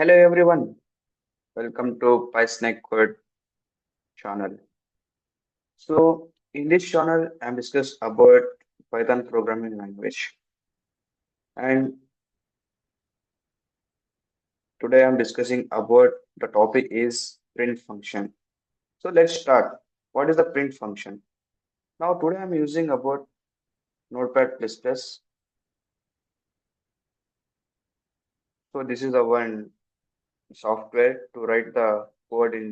Hello everyone, welcome to PySnake Code channel. So in this channel, I'm discuss about Python programming language, and today I'm discussing about the topic is print function. So let's start. What is the print function? Now today I'm using about Notepad++. So this is the one software to write the code in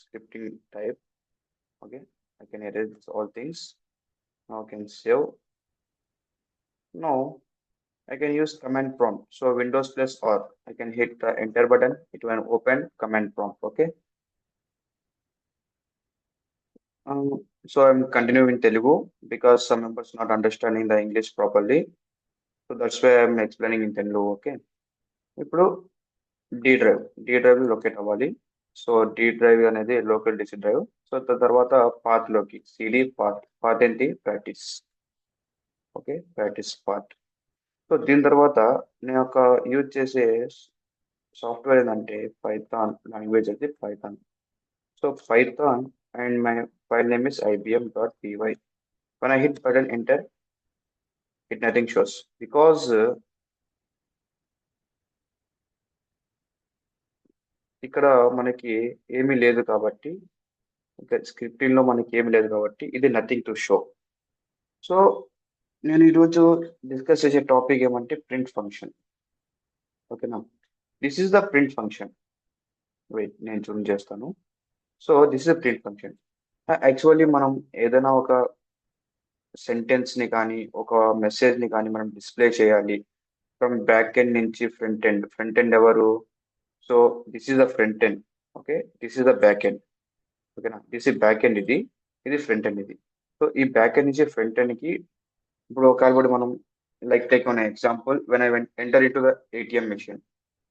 scripting type. Okay, I can edit all things. Now I can save. Now I can use command prompt. So Windows plus or I can hit the enter button. It will open command prompt. Okay. So I'm continuing in Telugu because some members not understanding the English properly. So that's why I'm explaining in Telugu. Okay. ఇప్పుడు D drive locate అవ్వాలి. So D drive అనేది local DC drive. So తర్వాత path లోకి CD path ఏంటి practice. Okay, practice path. So దీని తర్వాత నేను ఒక యూజ్ చేసే సాఫ్ట్వేర్ ఏంటంటే పైథాన్ లాంగ్వేజ్ అయితే Python. So Python and my file name is ibm.py. When I hit button enter, it nothing shows because ఇక్కడ మనకి ఏమీ లేదు కాబట్టి, ఇంకా స్క్రిప్టింగ్ లో మనకి ఏమీ లేదు కాబట్టి ఇది నథింగ్ టు షో. సో నేను ఈరోజు డిస్కస్ చేసే టాపిక్ ఏమంటే ప్రింట్ ఫంక్షన్. ఓకేనా, this is the print function. Wait నేను చూన్ చేస్తాను. So this is print function. Actually మనం ఏదైనా ఒక సెంటెన్స్ ని కానీ ఒక మెసేజ్ ని కానీ మనం డిస్ప్లే చేయాలి ఫ్రమ్ బ్యాక్ ఎండ్ నుంచి ఫ్రంట్ ఎండ్ ఎవరు? So this is the front end. Okay, this is the back end. ఓకేనా, దిస్ ఇస్ బ్యాక్ ఎండ్, ఇది ఫ్రంట్ ఎండ్ ఇది. సో ఈ బ్యాక్ ఎండ్ నుంచి ఫ్రంట్ ఎండ్ కి ఇప్పుడు ఒకవేళ కూడా మనం like take one example, when I enter into the ATM machine.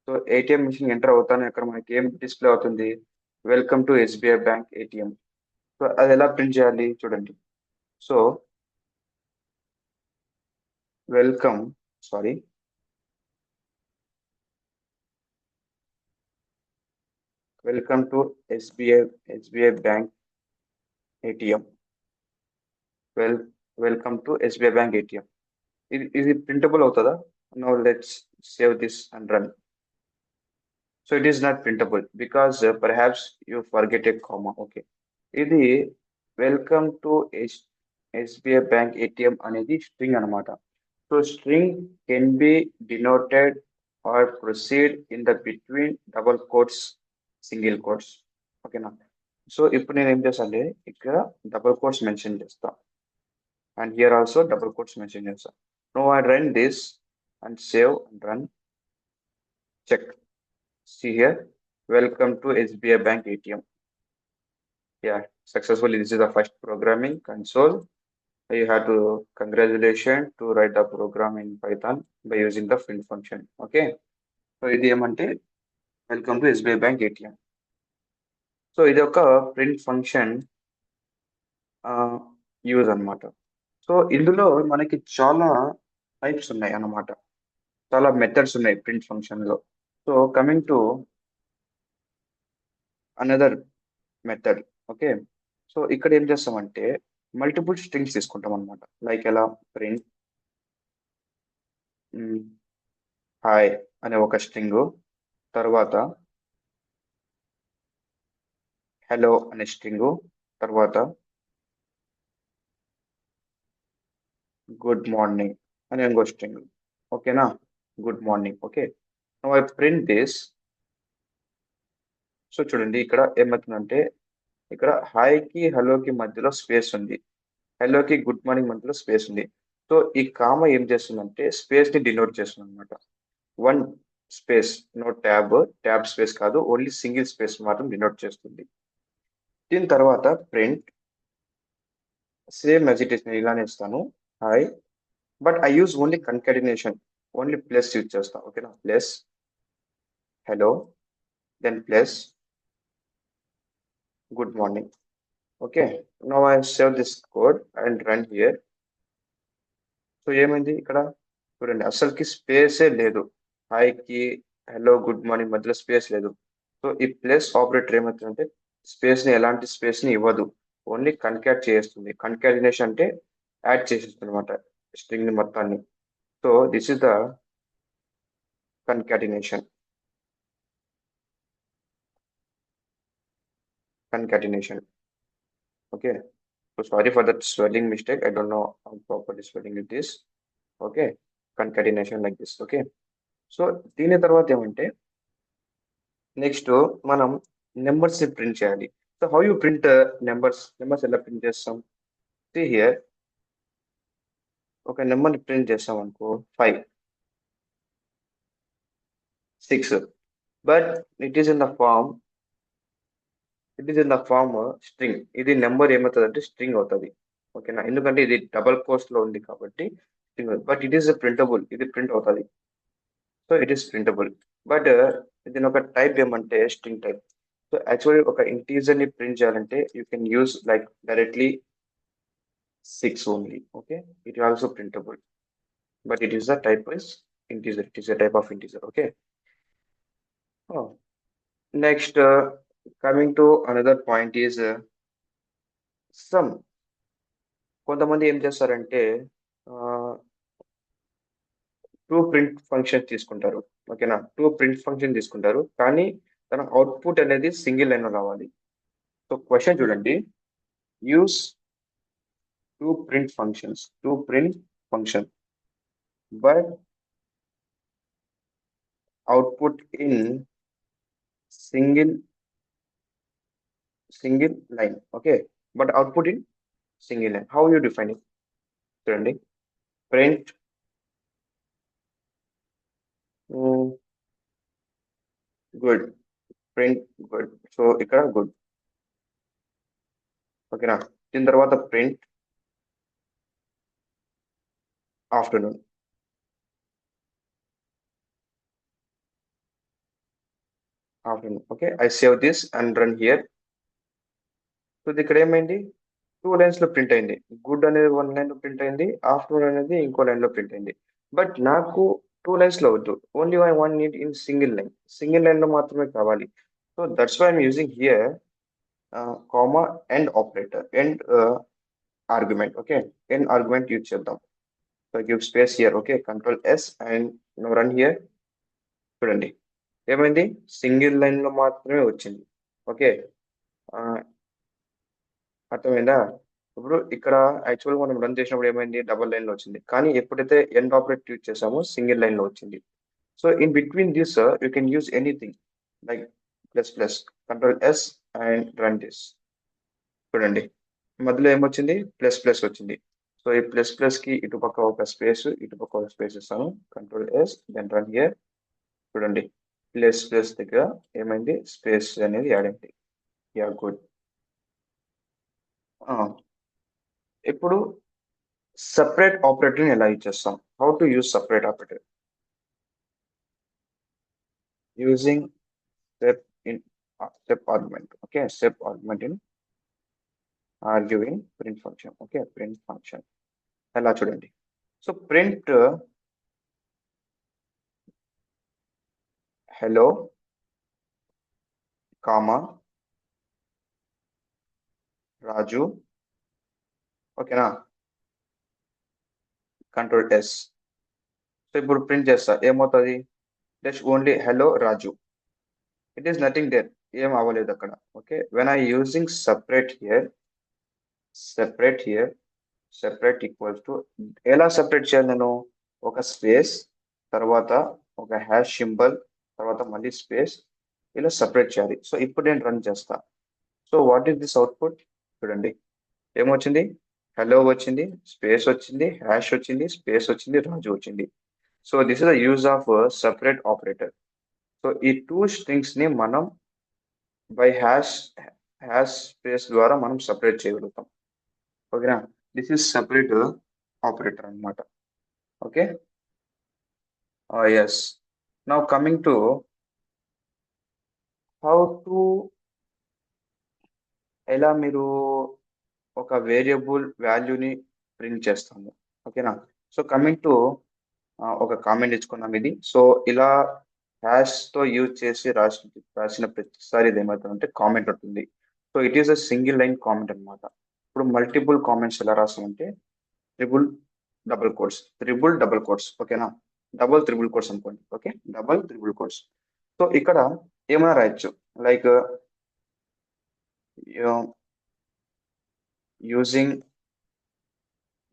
So ATM machine ఎంటర్ అవుతాను, అక్కడ మనకి ఏం డిస్ప్లే అవుతుంది? Welcome to SBI bank ATM. So అది ఎలా ప్రింట్ చేయాలి చూడండి. So welcome, sorry, welcome to SBI bank ATM. Well welcome to SBI bank ATM. ఇది ప్రింటబుల్ అవుతుందా? No, let's save this and run. So it is not printable because perhaps you forget a comma. Okay, ఇది welcome to SBI bank ATM అనేది string అనమాట. So string can be denoted or proceed in the between double quotes, single quotes. ఓకేనా, so ఇప్పుడు నేను ఏం చేస్తాను, ఇక్కడ double quotes mention చేస్తా, and here also double quotes mentioned here. Now I run this and save and run. Check. See here. Welcome to SBI Bank ATM. Yeah, successfully. This is the first programming console. You have to congratulations to write the program in Python by using the print function. Okay. So ఇది ఏమంటే welcome to SBI bank ATM. So ఇది ఒక print function use అన్నమాట. So ఇందులో మనకి చాలా types ఉన్నాయి అన్నమాట, చాలా మెథడ్స్ ఉన్నాయి ప్రింట్ ఫంక్షన్ లో. So coming to another method. Okay, so ఇక్కడ ఏం చేస్తామంటే మల్టిపుల్ స్ట్రింగ్స్ తీసుకుంటాం అనమాట. లైక్ ఎలా ప్రింట్ హాయ్ అనే ఒక స్ట్రింగ్, తర్వాత హలో అనే స్ట్రింగ్, తర్వాత గుడ్ మార్నింగ్ అనే ఇంకో స్ట్రింగ్. ఓకేనా, good morning. Okay, I print this. So చూడండి ఇక్కడ ఏమవుతుందంటే, ఇక్కడ హాయ్కి హలోకి మధ్యలో స్పేస్ ఉంది, హలోకి గుడ్ మార్నింగ్ మధ్యలో స్పేస్ ఉంది. సో ఈ కామ ఏం చేస్తుందంటే స్పేస్ ని డినోట్ చేస్తుంది అనమాట. One space, no tab space కాదు, ఓన్లీ సింగిల్ స్పేస్ మాత్రం డినోట్ చేస్తుంది. దీని తర్వాత print same as it is, నేను ఇలానే ఇస్తాను hi, but I use only concatenation, only plus use చేస్తాను. ఓకేనా, plus hello, then plus good morning. Okay, now I save this code and run here. So ఏమైంది ఇక్కడ చూడండి, అసలుకి స్పేసే లేదు హాయ్కి హలో గుడ్ మార్నింగ్ మధ్యలో స్పేస్ లేదు. సో ఈ ప్లస్ ఆపరేటర్ ఏమవుతుందంటే స్పేస్ ని ఎలాంటి స్పేస్ ని ఇవ్వదు, ఓన్లీ కన్కాట్ చేస్తుంది. కన్కాటినేషన్ అంటే యాడ్ చేసేస్తుంది అనమాట స్ట్రింగ్ ని మొత్తాన్ని. So this is the concatenation. Concatenation. Okay. So sorry for that spelling mistake. I don't know how properly spelling it is. Okay. Concatenation like this. Okay. So దీని తర్వాత ఏమంటే next మనం numbers print చేయాలి. So how you print numbers ఎలా print చేస్తాం? See here, ఒక number print చేస్తాం అనుకో 5, 6, but it is in the form string. ఇది నెంబర్ ఏమవుతుంది అంటే స్ట్రింగ్ అవుతుంది. ఓకేనా, ఎందుకంటే ఇది డబల్ కోస్ట్ లో ఉంది కాబట్టి string. But it is printable, ఇది ప్రింట్ అవుతుంది. So it is printable. But దీని ఒక టైప్ ఏమంటే స్ట్రింగ్ టైప్. సో యాక్చువల్లీ ఒక ఇంటీజర్ ని ప్రింట్ చేయాలంటే you can use like directly 6 only. Okay, it is also printable, but it is the type is integer. It is a type of integer. Okay. Next, coming to another point is sum. కొంతమంది ఏం చేస్తారంటే two print function తీసుకుంటారు. ఓకేనా, two print function తీసుకుంటారు, కానీ తన output అనేది single line లో రావాలి. సో క్వశ్చన్ చూడండి, use two print function but output in single line. Okay, but output in single line. How you define it? చూడండి, print good, print good. So ఇక్కడ good. ఓకేనా, దీని తర్వాత print afternoon. Okay, I save this and run here. So ఇక్కడ ఏమైంది, two lines లో print అయింది. Good అనేది వన్ లైన్ లో ప్రింట్ అయింది, ఆఫ్టర్నూన్ అనేది ఇంకో లైన్ లో ప్రింట్ అయింది. బట్ నాకు టూ లైన్స్ లో వద్దు, only I one need in single line లో మాత్రమే కావాలి. So that's why I'm using here comma end operator, end argument. Okay, end argument use చేద్దాం. So give space here. Okay, control S and run here. చూడండి ఏమైంది, single line లో మాత్రమే వచ్చింది. Okay, అర్థమైందా? ఇప్పుడు ఇక్కడ యాక్చువల్ మనం రన్ చేసినప్పుడు ఏమైంది, డబల్ లైన్ లో వచ్చింది, కానీ ఎప్పుడైతే ఎండ్ ఆపరేట్ యూజ్ చేసామో సింగిల్ లైన్ లో వచ్చింది. So in between this you can use anything like plus, control S and run this. చూడండి మధ్యలో ఏమొచ్చింది, ప్లస్ వచ్చింది. సో ఈ ప్లస్ కి ఇటుపక్క ఒక స్పేస్, ఇటుపక్క ఒక స్పేస్ ఇస్తాను. Control S then run here. చూడండి ప్లస్ దగ్గర ఏమైంది, స్పేస్ అనేది యాడ్ అయింది. Ya good. ఇప్పుడు సపరేట్ ఆపరేటర్ ఎలా యూజ్ చేస్తాం? How to use separate operator? Using step in step argument. Okay, step argument in arguing print function. Okay, print function ఎలా చూడండి. So print hello comma Raju. ఓకేనా, control S. So ఇప్పుడు print చేస్తా, ఏమవుతుంది, just only hello Raju. It is nothing there, ఏం అవ్వలేదు అక్కడ. Okay, when I using separate here separate equals to, ఎలా సెపరేట్ చేయాలి నేను, ఒక స్పేస్ తర్వాత ఒక హ్యాష్ సింబల్ తర్వాత మళ్ళీ స్పేస్, ఇలా సెపరేట్ చేయాలి. సో ఇప్పుడు నేను రన్ చేస్తా. So what is this output? చూడండి ఏమొచ్చింది, హలో వచ్చింది, స్పేస్ వచ్చింది, హ్యాష్ వచ్చింది, స్పేస్ వచ్చింది, రాజు వచ్చింది. So this is the use of separate operator. So ఈ టూ స్ట్రింగ్స్ ని మనం బై హ్యాష్ స్పేస్ ద్వారా మనం సెపరేట్ చేయగలుగుతాం. ఓకేనా, దిస్ ఇస్ సెపరేట్ ఆపరేటర్ అన్నమాట. Okay, yes. Now coming to how to, ఎలా మీరు ఒక వేరియబుల్ వాల్యూని ప్రింట్ చేస్తాము. ఓకేనా, సో కమింగ్ టు ఒక కామెంట్ ఇచ్చుకున్నాం ఇది. సో ఇలా హ్యాష్ తో యూజ్ చేసి రాసిన ప్రతిసారి ఇది ఏమవుతుందంటే కామెంట్ ఉంటుంది. So it is a single line comment అన్నమాట. ఇప్పుడు మల్టిపుల్ కామెంట్స్ ఎలా రాస్తామంటే triple double quotes, triple double quotes, ఓకేనా? డబుల్ త్రిబుల్ కోట్స్ అనుకోండి, okay, double triple quotes. So ఇక్కడ ఏమైనా రాయొచ్చు, like using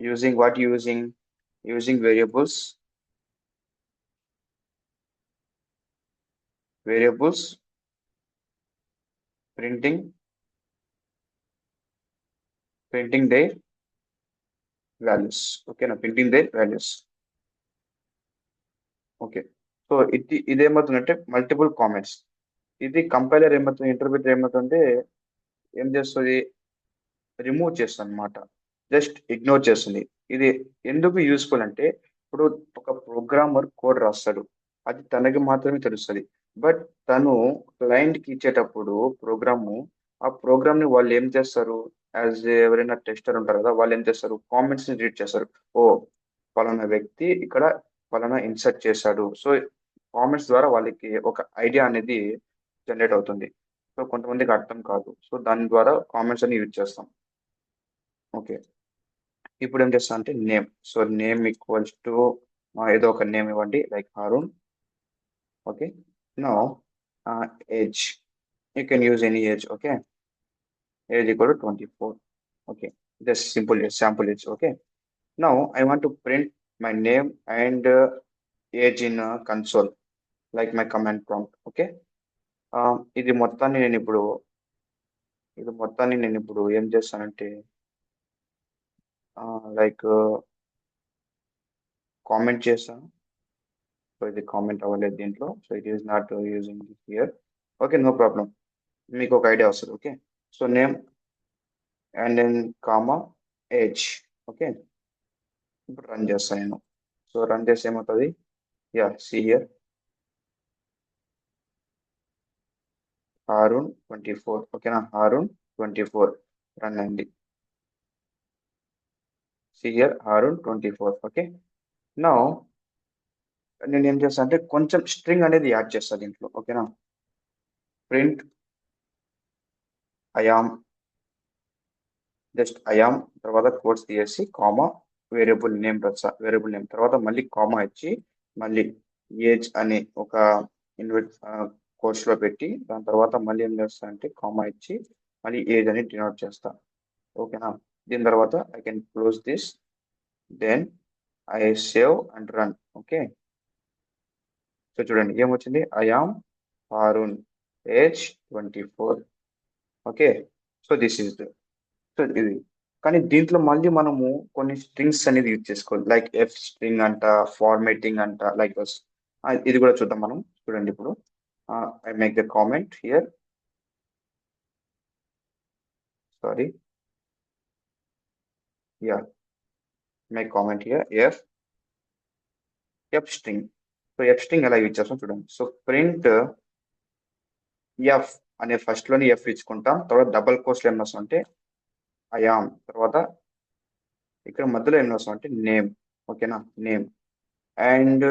using variables printing their values, ఓకేనా, printing their values. Okay, so ఇదేమవుతుందంటే మల్టిపుల్ కామెంట్స్. ఇది కంపైలర్ ఏమవుతుంది, ఇంటర్ప్రిటర్ ఏమవుతుందంటే ఏం చేస్తుంది, రిమూవ్ చేస్తుంది అనమాట, జస్ట్ ఇగ్నోర్ చేస్తుంది. ఇది ఎందుకు యూస్ఫుల్ అంటే ఇప్పుడు ఒక ప్రోగ్రామర్ కోడ్ రాస్తాడు, అది తనకి మాత్రమే తెలుస్తుంది. బట్ తను క్లయింట్ కి ఇచ్చేటప్పుడు ప్రోగ్రాము, ఆ ప్రోగ్రామ్ ని వాళ్ళు ఏం చేస్తారు, యాజ్ ఎవరైనా టెస్టర్ ఉంటారు కదా, వాళ్ళు ఏం చేస్తారు, కామెంట్స్ ని రీడ్ చేస్తారు. ఓ, పలానా వ్యక్తి ఇక్కడ పలానా ఇన్సర్ట్ చేశాడు. సో కామెంట్స్ ద్వారా వాళ్ళకి ఒక ఐడియా అనేది జనరేట్ అవుతుంది. సో కొంతమందికి అర్థం కాదు, సో దాని ద్వారా కామెంట్స్ అని యూజ్ చేస్తాం. ఓకే, ఇప్పుడు ఏం చేస్తా అంటే name. So name equals to ఏదో ఒక నేమ్ ఇవ్వండి, like Haroon. Okay, now age, you can use any age. Okay, age equal to 24. Okay, just simple age, sample age. Okay, now I want to print my name and age in console, like my command prompt. Okay, ఇది మొత్తాన్ని నేను ఇప్పుడు ఏం చేస్తానంటే like comment చేస్తాను. So ఇది comment అవ్వలేదు దీంట్లో, so it is not using here. Okay, no problem, మీకు ఒక ఐడియా వస్తుంది. Okay, so name and then comma age. Okay, ఇప్పుడు రన్ చేస్తాను నేను. సో రన్ చేస్తే ఏమవుతుంది, యా సి హియర్ హారూన్ 24. ఓకేనా, హారూన్ 24 రన్ అయింది. See here Haroon 24. Okay, now నేను ఏం చేస్తాను అంటే కొంచెం స్ట్రింగ్ అనేది యాడ్ చేస్తాను దీంట్లో. ఓకేనా, ప్రింట్ ఐఆమ్, జస్ట్ ఐఆమ్ తర్వాత కోడ్స్ తీసేసి కామా వేరియబుల్ నేమ్ రచ్చా, వేరియబుల్ నేమ్ తర్వాత మళ్ళీ కామా ఇచ్చి మళ్ళీ ఏజ్ అని ఒక ఇన్వర్ట్ కోర్స్ లో పెట్టి దాని తర్వాత మళ్ళీ ఏం చేస్తా అంటే కామా ఇచ్చి మళ్ళీ ఏజ్ అని డినోట్ చేస్తా. ఓకేనా, దీని తర్వాత I can close this, then I save and run. Okay, so చూడండి ఏమొచ్చింది, I am Haroon, age 24. Okay, so this is so ఇది. కానీ దీంట్లో మళ్ళీ మనము కొన్ని స్ట్రింగ్స్ అనేది యూజ్ చేసుకోవాలి, లైక్ ఎఫ్ స్ట్రింగ్ అంట, ఫార్మేటింగ్ అంట, లైక్ ఇది కూడా చూద్దాం మనం. చూడండి ఇప్పుడు I make the comment here, sorry, yeah make comment here F string. So F string ఎలా యూజ్ చేస్తాం చూడండి. సో ప్రింట్ ఎఫ్ అనే ఫస్ట్ లోని ఎఫ్ ఇచ్చుకుంటాం, తర్వాత డబల్ కోర్స్ లో ఏం వస్తాం అంటే ఐఆమ్, తర్వాత ఇక్కడ మధ్యలో ఏం వస్తాం అంటే నేమ్. ఓకేనా, name and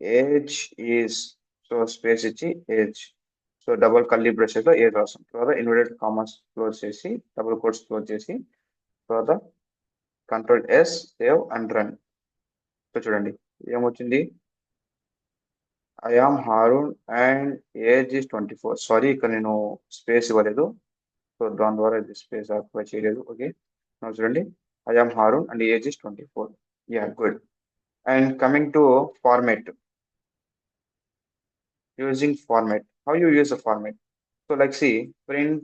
age is, so space ఇచ్చి age, so double curly braces లో ఏజ్ రాస్తాం, తర్వాత ఇన్వర్టెడ్ కామర్స్ క్లోజ్ చేసి డబుల్ కోట్స్ క్లోజ్ చేసి తర్వాత control S save and run. So చూడండి ఏమొచ్చింది, I am Haroon and age is 24. Sorry, ఇక్కడ నేను స్పేస్ ఇవ్వలేదు, సో దాని ద్వారా ఇది స్పేస్ ఆక్యుపై చేయలేదు. ఓకే, చూడండి, I am Haroon and age is 24. Yeah good. And coming to format, using format, how you use a format. So like see, print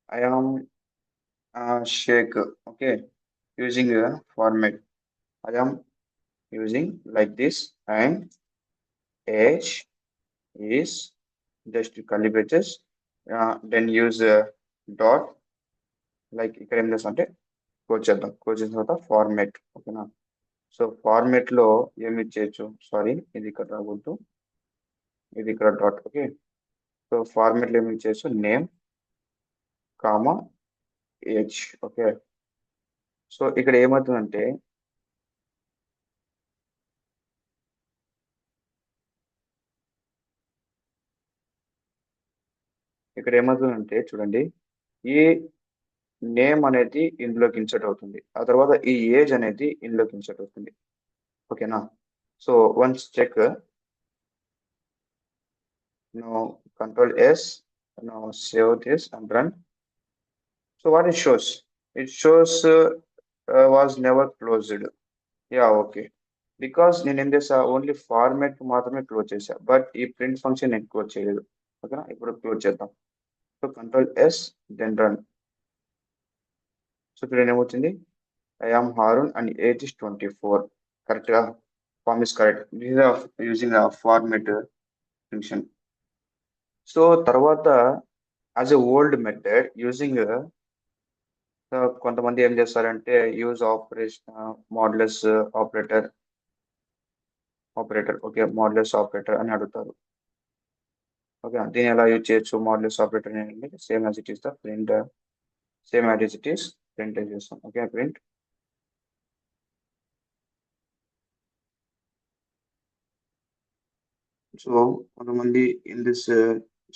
I am shake. Okay, using a format, I am using like this, and age is just curly braces, then use a dot, like ఇక్కడ ఏం చేస్తాం అంటే code చేద్దాం, code చేసిన తర్వాత format. ఓకేనా, so format లో ఏమి ఇచ్చేయచ్చు, సారీ ఇది ఇక్కడ రాకూడదు, ఇది ఇక్కడ డాట్. ఓకే, సో ఫార్మాట్ లో ఏమి ఇచ్చేయచ్చు, name comma age. Okay, so ఇక్కడ ఏమవుతుందంటే చూడండి, ఈ నేమ్ అనేది ఇందులోకి ఇన్సర్ట్ అవుతుంది, ఆ తర్వాత ఈ ఏజ్ అనేది ఇందులోకి ఇన్సర్ట్ అవుతుంది. ఓకేనా? So once check, no control S, no save this and run. So what it shows? It shows was never closed. Ya, okay. Because నేను ఏం చేసా, ఓన్లీ ఫార్మాట్ మాత్రమే క్లోజ్ చేసా, బట్ ఈ ప్రింట్ ఫంక్షన్ నేను క్లోజ్ చేయలేదు. ఓకేనా? ఇప్పుడు క్లోజ్ చేద్దాం. So control S, then run. So చూడండి ఏమవుతుంది, I am Haroon and age is 24. కరెక్ట్గా form is correct. This is using format function. So తర్వాత as a old method using, కొంతమంది ఏం చేస్తారంటే use operation modulus operator, okay, modulus operator అని అడుగుతారు. Okay, దీన్ని ఎలా యూజ్ చేయొచ్చు? మోడ్యులస్ ఆపరేటర్ అనేది same as it is the print, same as it is print చేస్తాం. Okay, print. సో కొంతమంది in this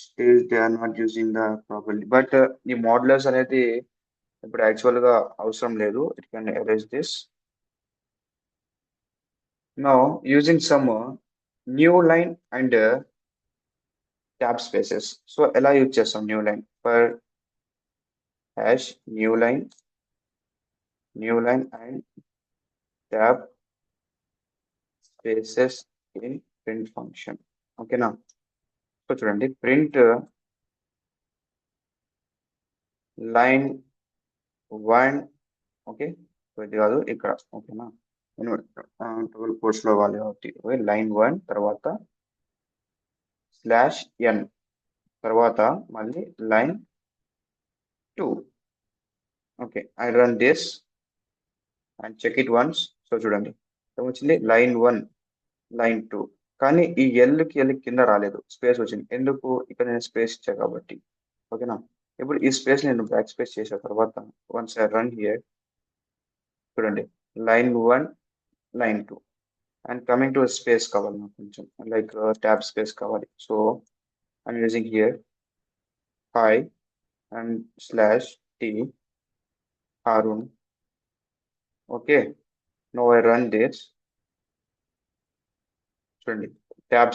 stage they are not using the properly, but ఈ modulus అనేది ఇప్పుడు యాక్చువల్ గా అవసరం లేదు. It can erase this. Now using some new line and tab spaces. So ఎలా use చేస్తాం new line? For hash new line and tab spaces in print function. ఓకేనా? So చూడండి, ప్రింట్ లైన్ 1. ఓకే, సో ఇది కాదు ఇక్కడ. ఓకేనా? నేను 12 course లో వాళ్ళు కాబట్టి లైన్ 1 తర్వాత స్లాష్ ఎన్, తర్వాత మళ్ళీ line 2. Okay, I run this and check it once. So చూడండి ఏమొచ్చింది, లైన్ 1, లైన్ 2. కానీ ఈ ఎల్ కింద రాలేదు, స్పేస్ వచ్చింది. ఎందుకు? ఇక్కడ నేను స్పేస్ ఇచ్చా కాబట్టి. ఓకేనా? ఇప్పుడు ఈ స్పేస్ నేను బ్యాక్ స్పేస్ చేసిన తర్వాత వన్స్ ఐ రన్ హియర్, చూడండి line 1, line 2 and coming to space కావాలి నాకు కొంచెం, లైక్ ట్యాబ్ స్పేస్ కావాలి. So I'm using here hi and slash T Haroon. Okay, no I run this. చూడండి, tab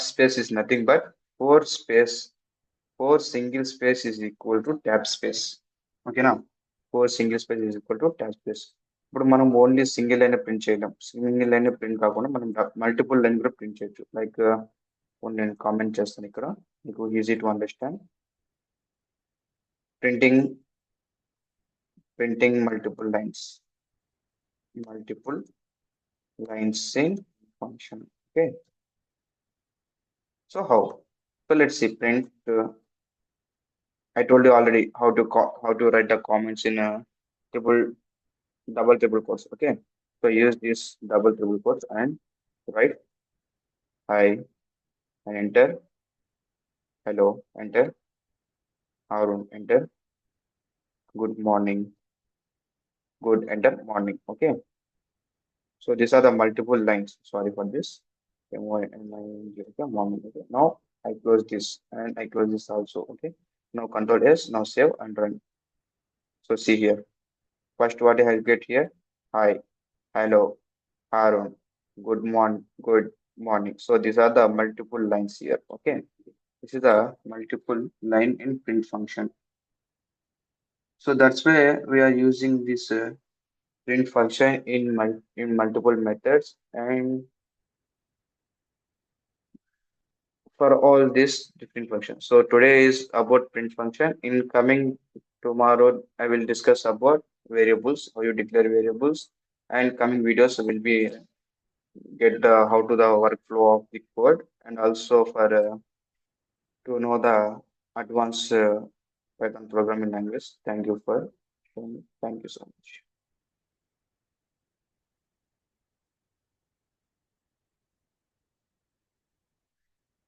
space is nothing but 4 single space is equal to tab space. ఓకేనా? 4 single space is equal to tab space. ఇప్పుడు మనం only single line print చేయలేం. Single line print కాకుండా మనం multiple line కూడా print చేయొచ్చు. Like నేను కామెంట్ చేస్తాను ఇక్కడ, మీకు easy to understand. Printing multiple lines in function. Okay, so how? So let's see, print. I told you already how to write the comments in a double triple quotes. Okay, so use this double triple quotes and write hi and enter, hello, enter, Arun, enter, good morning, good, enter, morning. Okay, so these are the multiple lines. Sorry for this. Morning. Okay, now I close this and I close this also. Okay, now control S, now save and run. So see here, first what I get here, hi, hello, Arun, good morning. So these are the multiple lines here. Okay, this is the multiple line in print function. So that's why we are using this print function in multiple methods and for all these different functions. So today is about print function. In coming tomorrow, I will discuss about variables, how you declare variables, and coming videos will be get the how to the workflow of the code, and also for to know the advanced Python programming language. Thank you so much.